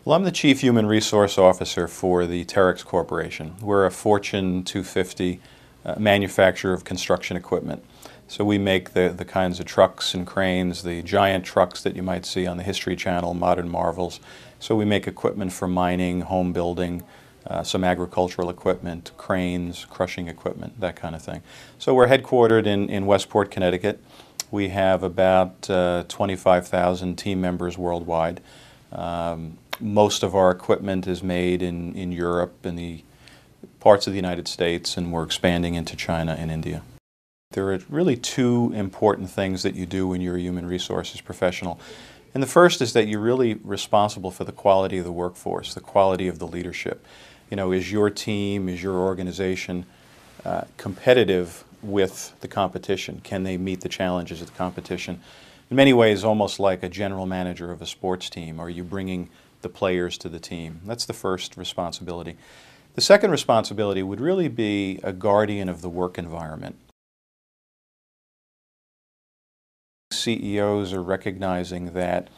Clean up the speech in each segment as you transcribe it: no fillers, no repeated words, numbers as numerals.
Well, I'm the Chief Human Resource Officer for the Terex Corporation. We're a Fortune 250 manufacturer of construction equipment. So we make the kinds of trucks and cranes, the giant trucks that you might see on the History Channel, Modern Marvels. So we make equipment for mining, home building, some agricultural equipment, cranes, crushing equipment, that kind of thing. So we're headquartered in Westport, Connecticut. We have about 25,000 team members worldwide. Most of our equipment is made in Europe and the parts of the United States, and we're expanding into China and India. There are really two important things that you do when you're a human resources professional. And the first is that you're really responsible for the quality of the workforce, the quality of the leadership. You know, is your team, is your organization competitive with the competition? Can they meet the challenges of the competition? In many ways, almost like a general manager of a sports team. Are you bringing the players to the team? That's the first responsibility. The second responsibility would really be a guardian of the work environment. CEOs are recognizing that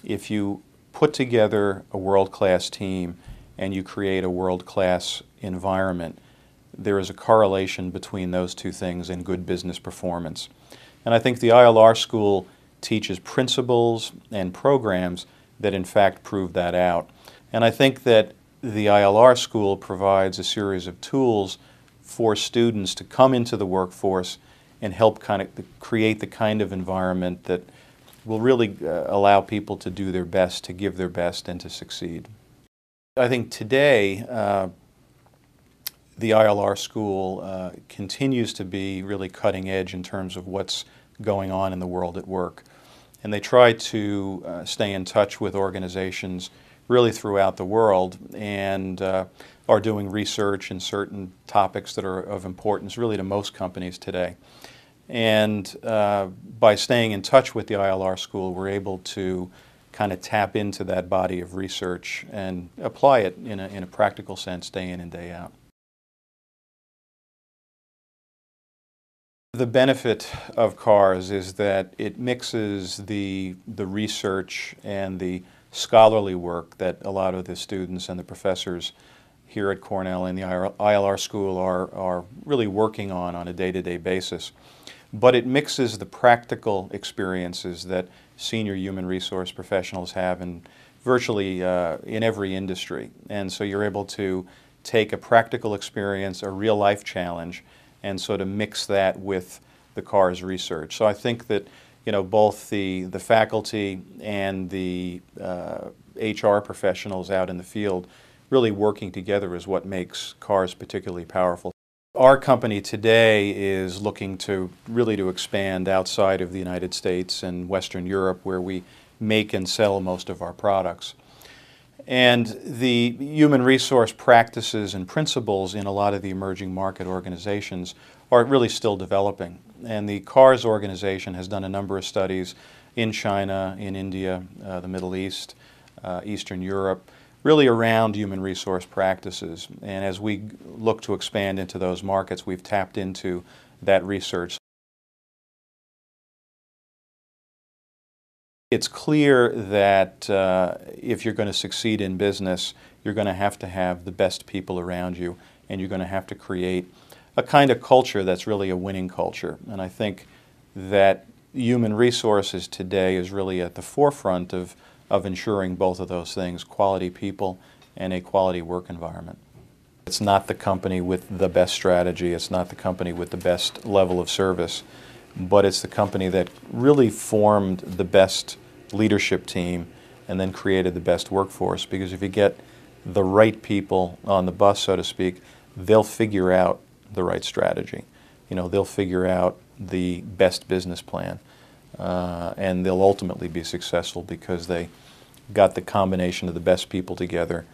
if you put together a world-class team and you create a world-class environment, there is a correlation between those two things and good business performance. And I think the ILR school teaches principles and programs that in fact prove that out. And I think that the ILR school provides a series of tools for students to come into the workforce and help kind of create the kind of environment that will really allow people to do their best, to give their best, and to succeed. I think today the ILR school continues to be really cutting edge in terms of what's going on in the world at work. And they try to stay in touch with organizations really throughout the world and are doing research in certain topics that are of importance really to most companies today. And by staying in touch with the ILR school, we're able to kind of tap into that body of research and apply it in a practical sense day in and day out. The benefit of CAHRS is that it mixes the research and the scholarly work that a lot of the students and the professors here at Cornell and the ILR school are really working on a day-to-day basis. But it mixes the practical experiences that senior human resource professionals have in virtually in every industry. And so you're able to take a practical experience, a real-life challenge, and sort of mix that with the CAHRS research. So I think that, you know, both the faculty and the HR professionals out in the field really working together is what makes CAHRS particularly powerful. Our company today is looking to really expand outside of the United States and Western Europe, where we make and sell most of our products. And the human resource practices and principles in a lot of the emerging market organizations are really still developing. And the CAHRS organization has done a number of studies in China, in India, the Middle East, Eastern Europe, really around human resource practices. And as we look to expand into those markets, we've tapped into that research. It's clear that if you're going to succeed in business, you're going to have the best people around you, and you're going to have to create a kind of culture that's really a winning culture. And I think that human resources today is really at the forefront of ensuring both of those things, quality people and a quality work environment. It's not the company with the best strategy, it's not the company with the best level of service, but it's the company that really formed the best leadership team and then created the best workforce. Because if you get the right people on the bus, so to speak, they'll figure out the right strategy. You know, they'll figure out the best business plan, and they'll ultimately be successful because they got the combination of the best people together